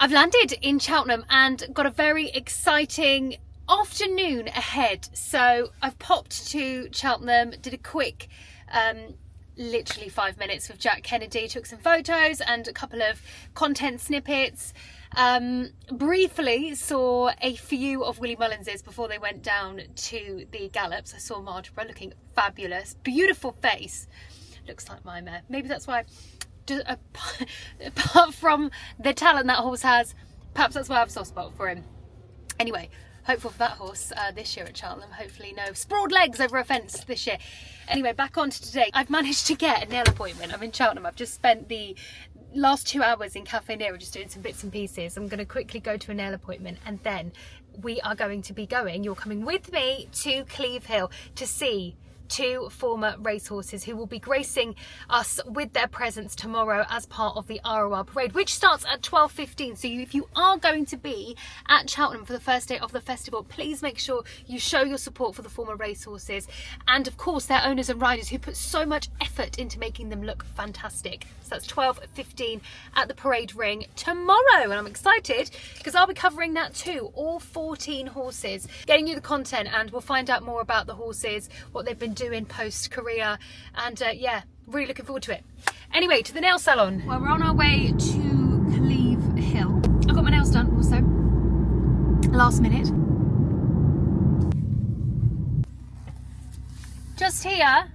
I've landed in Cheltenham and got a very exciting afternoon ahead. So I've popped to Cheltenham, did a quick literally 5 minutes with Jack Kennedy, took some photos and a couple of content snippets. Briefly saw a few of Willie Mullins's before they went down to the gallops. I saw Margeborough looking fabulous, beautiful face, looks like my mare. Maybe that's why, apart from the talent that horse has, perhaps that's why I have a soft spot for him. Anyway, hopeful for that horse this year at Cheltenham. Hopefully no sprawled legs over a fence this year. Anyway, back on to today. I've managed to get a nail appointment. I'm in Cheltenham. I've just spent the last 2 hours in Cafe Nero just doing some bits and pieces. I'm going to quickly go to a nail appointment and then we are going to be going, you're coming with me to Cleeve Hill to see 2 former racehorses who will be gracing us with their presence tomorrow as part of the ROR parade, which starts at 12:15. So if you are going to be at Cheltenham for the first day of the festival, please make sure you show your support for the former racehorses and of course their owners and riders who put so much effort into making them look fantastic. So that's 12:15 at the parade ring tomorrow, and I'm excited because I'll be covering that too, all 14 horses, getting you the content, and we'll find out more about the horses, what they've been doing post-career, and yeah, really looking forward to it. Anyway, to the nail salon. Well, we're on our way to Cleeve Hill. I got my nails done also, last minute. Just here.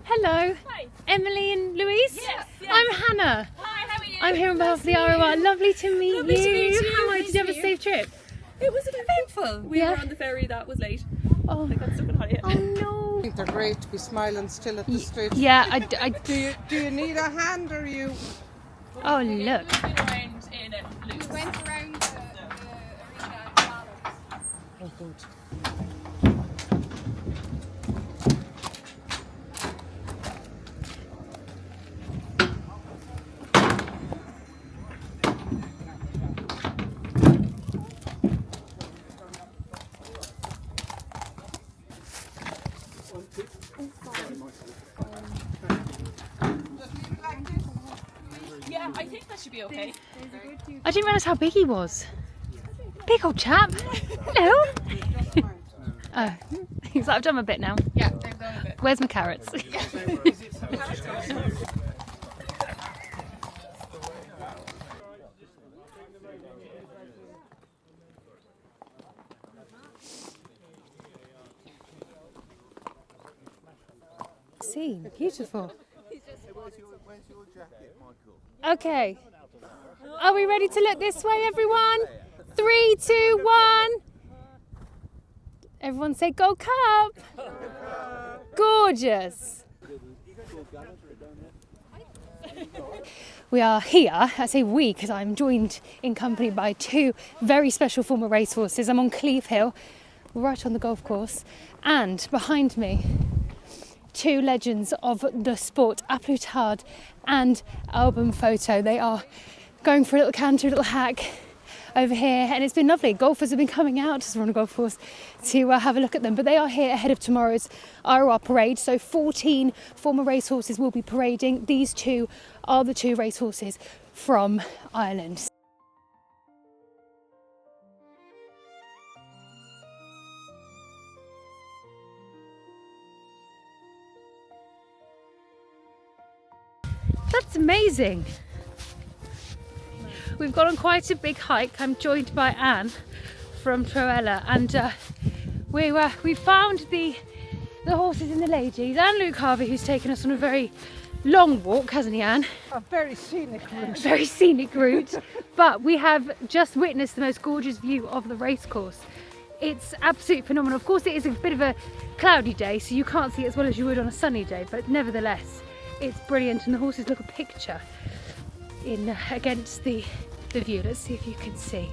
Hello. Hi. Emily and Louise? Yes, yes. I'm Hannah. Hi, how are you? I'm here on behalf of the Nice to meet ROR. you. Lovely to meet Lovely you. to meet you. How are you? Nice Did you have to a meet safe trip? It was eventful. We Yeah. were on the ferry that was late. Oh, I got stuck in Hollywood. oh no. I think they're great to be smiling still at the street. Yeah, I Do you need a hand or you? oh look. We've been around in it loose. Went around the arena and balance. Oh, good. Yeah, I think that should be okay. I didn't realise how big he was. Big old chap. Hello. Oh, he's like, I've done my bit now. Yeah, they've done a bit. Where's my carrots? Scene, beautiful. Okay. Are we ready to look this way, everyone? 3, 2, 1. Everyone say Gold Cup. Gorgeous. We are here, I say we because I'm joined in company by 2 very special former racehorses. I'm on Cleeve Hill, right on the golf course, and behind me 2 legends of the sport, Aplutard and Album Photo. They are going for a little canter, a little hack over here, and it's been lovely. Golfers have been coming out as we're on a golf course to have a look at them, but they are here ahead of tomorrow's ROR parade. So 14 former racehorses will be parading. These 2 are the 2 racehorses from Ireland. That's amazing. We've gone on quite a big hike. I'm joined by Anne from Troella, and we found the horses and the ladies, and Luke Harvey, who's taken us on a very long walk, hasn't he, Anne? A very scenic route. Very scenic route, but we have just witnessed the most gorgeous view of the racecourse. It's absolutely phenomenal. Of course, it is a bit of a cloudy day, so you can't see it as well as you would on a sunny day, but nevertheless, it's brilliant, and the horses look a picture in against the view. Let's see if you can see.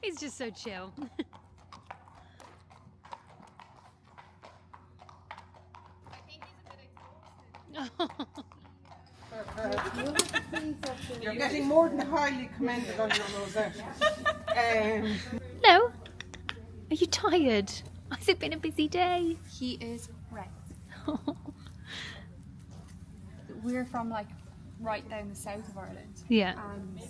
He's just so chill. I think he's a bit exhausted. You're getting more than highly commended on your rosette. Hello. Are you tired? Has it been a busy day? He is wrecked. We're from like right down the south of Ireland. Yeah. And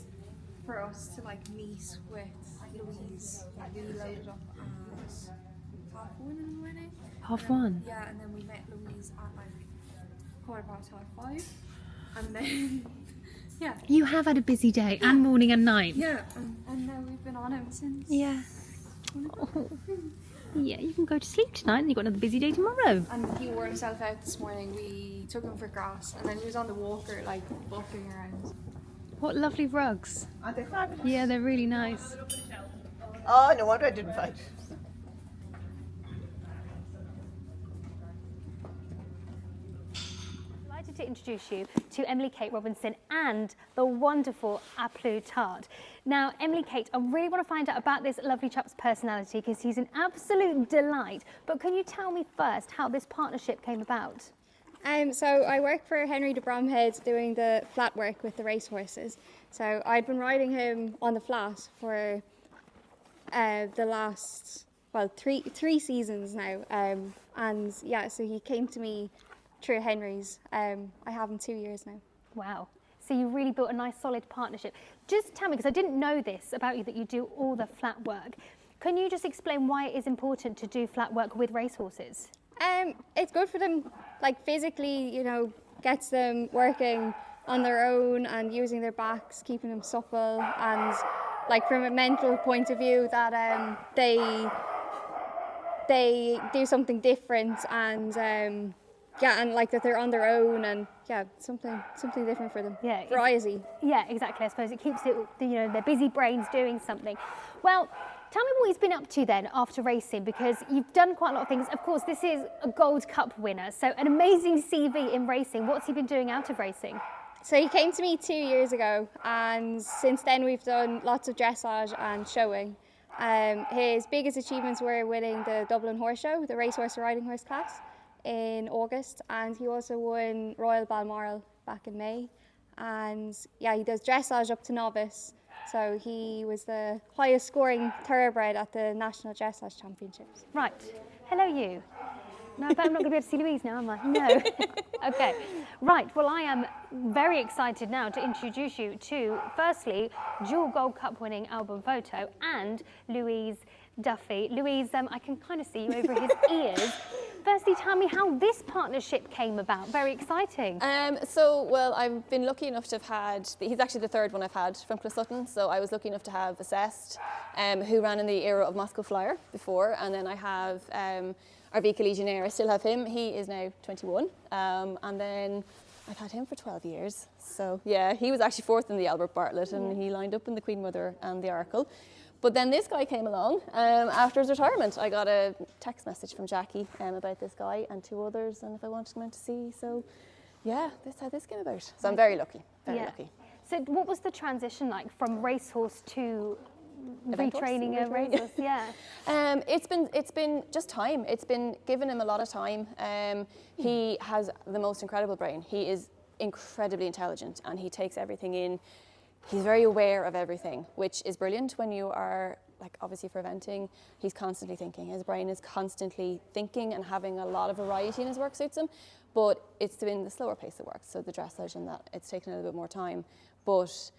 for us to like meet with Louise, we loaded up at 1:30 in the morning. 1:30? Yeah, and then we met Louise at like 5:15. And then, yeah. You have had a busy day, and morning and night. Yeah, and now we've been on him since. Yeah. Oh. Yeah, you can go to sleep tonight and you've got another busy day tomorrow. And he wore himself out this morning. We took him for grass, and then he was on the walker, like bucking around. What lovely rugs. Aren't they fabulous? Yeah, they're really nice. Oh, no wonder I didn't fight. Delighted to introduce you to Emily Kate Robinson and the wonderful Aplu Tart. Now, Emily Kate, I really want to find out about this lovely chap's personality because he's an absolute delight. But can you tell me first how this partnership came about? So I work for Henry de Bromhead doing the flat work with the racehorses. So I'd been riding him on the flat for the last, well, three seasons now. And yeah, so he came to me through Henry's. I have him 2 years now. Wow. So you really built a nice solid partnership. Just tell me, because I didn't know this about you, that you do all the flat work. Can you just explain why it is important to do flat work with racehorses? It's good for them, like physically, you know, gets them working on their own and using their backs, keeping them supple, and like from a mental point of view that they do something different and yeah, and like that they're on their own and yeah, something different for them. Yeah, variety. Yeah, exactly. I suppose it keeps it, you know, their busy brains doing something. Well, tell me what he's been up to then after racing, because you've done quite a lot of things. Of course, this is a Gold Cup winner, so an amazing CV in racing. What's he been doing out of racing? So he came to me 2 years ago, and since then we've done lots of dressage and showing. His biggest achievements were winning the Dublin Horse Show, the racehorse riding horse class, in August, and he also won Royal Balmoral back in May. And yeah, he does dressage up to novice. So he was the highest scoring thoroughbred at the National Dressage Championships. Right. Hello, you. No, but I'm not going to be able to see Louise now, am I? No. Okay. Right. Well, I am very excited now to introduce you to, firstly, dual Gold Cup winning album photo and Louise Duffy. Louise, I can kind of see you over his ears. Firstly, tell me how this partnership came about. Very exciting. Well, I've been lucky enough to have had, he's actually the third one I've had from Clisutton, so I was lucky enough to have Assessed, who ran in the era of Moscow Flyer before, and then I have our Vica Legionnaire, I still have him, he is now 21, and then I've had him for 12 years. So yeah, he was actually fourth in the Albert Bartlett, and he lined up in the Queen Mother and the Arkle. But then this guy came along after his retirement. I got a text message from Jackie about this guy and two others, and if I wanted him out to see. So yeah, that's how this came about. So I'm very lucky, very lucky. So what was the transition like from racehorse to Event retraining a horse, racehorse? Yeah. It's been just time. It's been given him a lot of time. He has the most incredible brain. He is incredibly intelligent, and he takes everything in. He's very aware of everything, which is brilliant when you are, like, obviously for eventing, he's constantly thinking. His brain is constantly thinking, and having a lot of variety in his work suits him, but it's been the slower pace of work, so the dressage and that, it's taken a little bit more time. But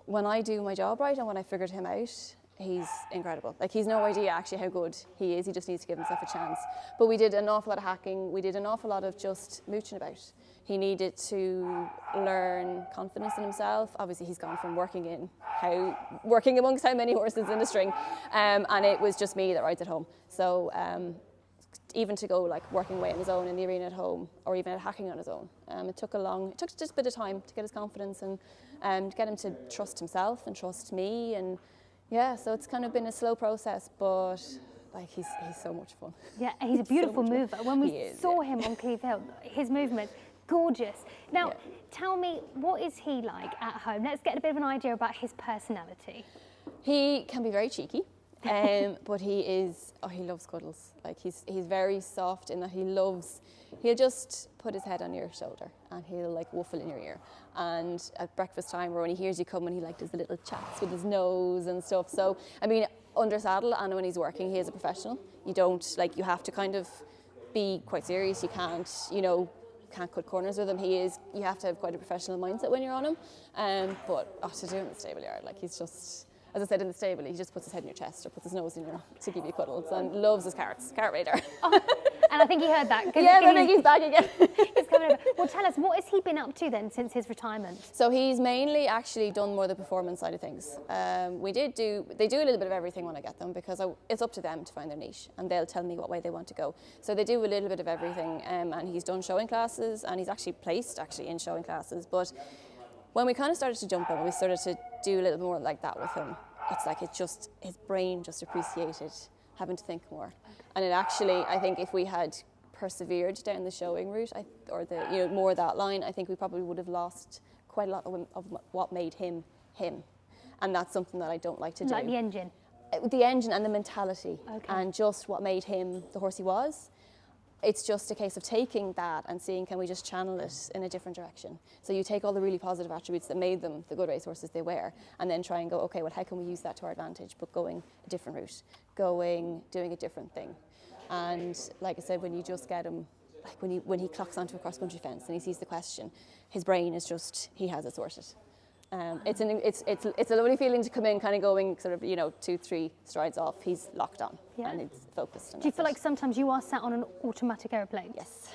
when I do my job right and when I figured him out, he's incredible. Like, he's no idea actually how good he is. He just needs to give himself a chance. But we did an awful lot of hacking. We did an awful lot of just mooching about. He needed to learn confidence in himself. Obviously, he's gone from working amongst how many horses in a string, and it was just me that rides at home. So even to go like working away on his own in the arena at home, or even hacking on his own, it took just a bit of time to get his confidence and to get him to trust himself and trust me. And yeah, so it's kind of been a slow process, but like he's so much fun. Yeah, and he's a beautiful mover. When we saw him on Cleeve Hill, his movement, gorgeous. Now, tell me, what is he like at home? Let's get a bit of an idea about his personality. He can be very cheeky, but he loves cuddles. Like he's very soft in that he'll just put his head on your shoulder and he'll like woofle in your ear. And at breakfast time or when he hears you coming, he like does the little chats with his nose and stuff. So, I mean, under saddle and when he's working, he is a professional. You have to kind of be quite serious. You can't cut corners with him. You have to have quite a professional mindset when you're on him. But to do in the stable yard, like he's just, as I said, in the stable, he just puts his head in your chest or puts his nose in your to give you cuddles and loves his carrots. Carrot radar. Oh, and I think he heard that. Yeah, I think he's back again. He's coming over. Well, tell us, what has he been up to then since his retirement? So he's mainly actually done more the performance side of things. They do a little bit of everything when I get them because it's up to them to find their niche and they'll tell me what way they want to go. So they do a little bit of everything and he's done showing classes and he's actually placed in showing classes. But when we kind of started to jump in, we started to do a little more like that with him. It's like his brain just appreciated having to think more. And it actually, I think if we had persevered down the showing route more that line, I think we probably would have lost quite a lot of what made him him. And that's something that I don't like to do. Like the engine? The engine and the mentality Okay. and just what made him the horse he was. It's just a case of taking that and seeing can we just channel it in a different direction. So you take all the really positive attributes that made them the good racehorses they were and then try and go, okay, well, how can we use that to our advantage, but going a different route, doing a different thing. And like I said, when you just get him, like when he clocks onto a cross-country fence and he sees the question, his brain is just, he has it sorted. It's a lovely feeling to come in kind of going sort of 2-3 strides off. He's locked on and he's focused. Do you feel like sometimes you are sat on an automatic aeroplane? Yes.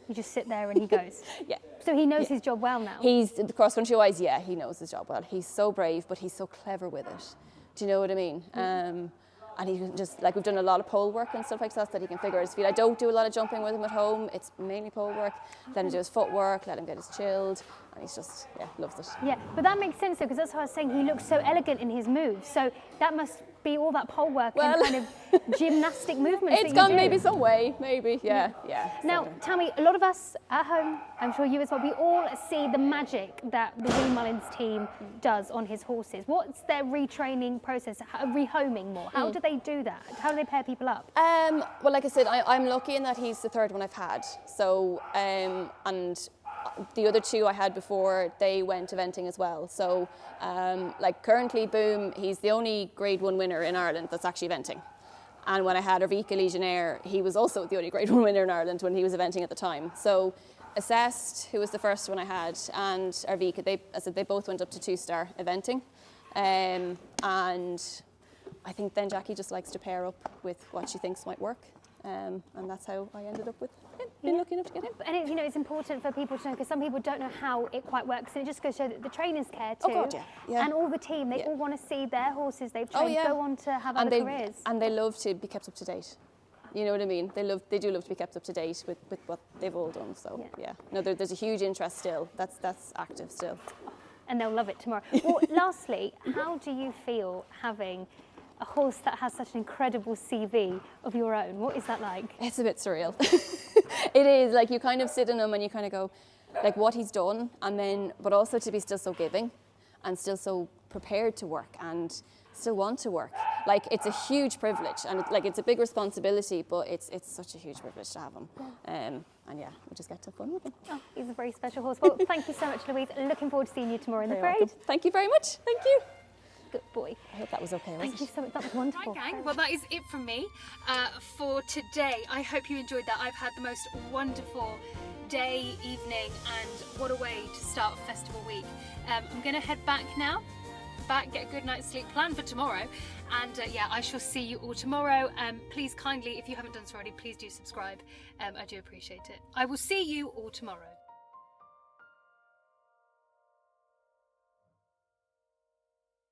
You just sit there and he goes? Yeah. So he knows his job well now? He's, the cross-country wise, yeah, he knows his job well. He's so brave, but he's so clever with it. Do you know what I mean? And he can just, we've done a lot of pole work and stuff like that he can figure out his feet. I don't do a lot of jumping with him at home. It's mainly pole work. Let him do his footwork, let him get his chilled. And he's just, loves it. Yeah, but that makes sense though, because that's what I was saying. He looks so elegant in his moves. So that must be all that pole work and kind of gymnastic movements. It's gone maybe some way, maybe, yeah. Now, tell me, a lot of us at home, I'm sure you as well, we all see the magic that the Willie Mullins team does on his horses. What's their retraining process, rehoming more? How do they do that? How do they pair people up? Well, like I said, I'm lucky in that he's the third one I've had. So, and the other two I had before, they went eventing as well. So, currently Boum, he's the only Grade 1 winner in Ireland that's actually eventing. And when I had Arvika Legionnaire, he was also the only Grade 1 winner in Ireland when he was eventing at the time. So, Assessed, who was the first one I had, and Arvika, they both went up to 2-star eventing. And I think then Jackie just likes to pair up with what she thinks might work. And that's how I ended up with him, been lucky enough to get him. And it's important for people to know, because some people don't know how it quite works, and it just goes to show that the trainers care too. Oh God, yeah. And all the team, they all want to see their horses they've trained go on to have other careers. And they love to be kept up to date. You know what I mean? They do love to be kept up to date with what they've all done. So no, there's a huge interest still. That's active still. And they'll love it tomorrow. Well, lastly, how do you feel having a horse that has such an incredible CV of your own? What is that like? It's a bit surreal. It is, you kind of sit in him and you kind of go, what he's done, and then, but also to be still so giving and still so prepared to work and still want to work. It's a huge privilege and it's a big responsibility, but it's such a huge privilege to have him. And we just get to have fun with him. Oh, he's a very special horse. Well, thank you so much, Louise. Looking forward to seeing you tomorrow in the Very parade. welcome. Thank you very much. Thank you. Good boy. I hope that was okay. Thank you so much. That was wonderful. Hi gang, well that is it from me for today. I hope you enjoyed that. I've had the most wonderful day, evening, and what a way to start festival week. I'm going to head back now, get a good night's sleep, plan for tomorrow, and I shall see you all tomorrow. Please kindly, if you haven't done so already, please do subscribe. I do appreciate it. I will see you all tomorrow.